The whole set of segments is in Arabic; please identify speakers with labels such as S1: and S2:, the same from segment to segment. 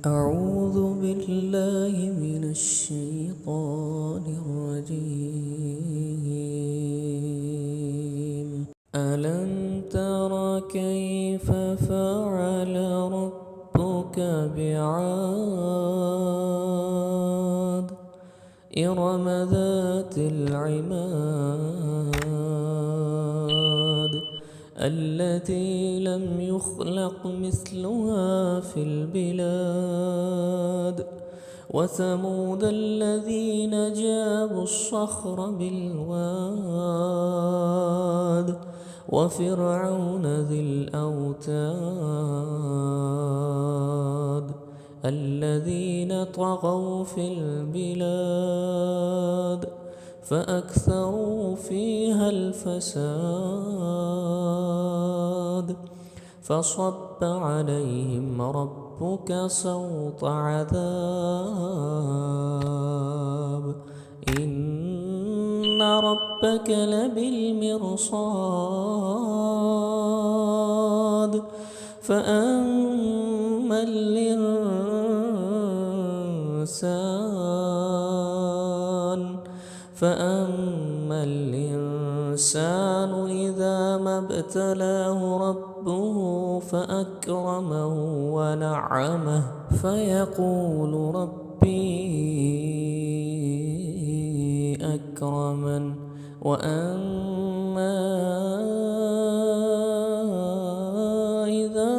S1: أعوذ بالله من الشيطان الرجيم. ألم تر كيف فعل ربك بعاد إرم ذات العماد التي لم يخلق مثلها في البلاد وثمود الذين جابوا الصخر بالواد وفرعون ذي الأوتاد الذين طغوا في البلاد فأكثروا فيها الفساد فصب عليهم ربك سوط عذاب إن ربك لبالمرصاد فأما الإنسان إذا ما ابتلاه ربه فأكرمه ونعمه فيقول ربي أكرمن وأما إذا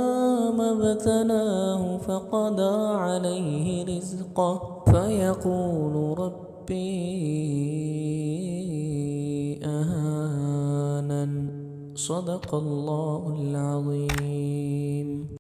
S1: ما ابتلاه فقدر عليه رزقه فيقول ربي أهانن. صدق الله العظيم.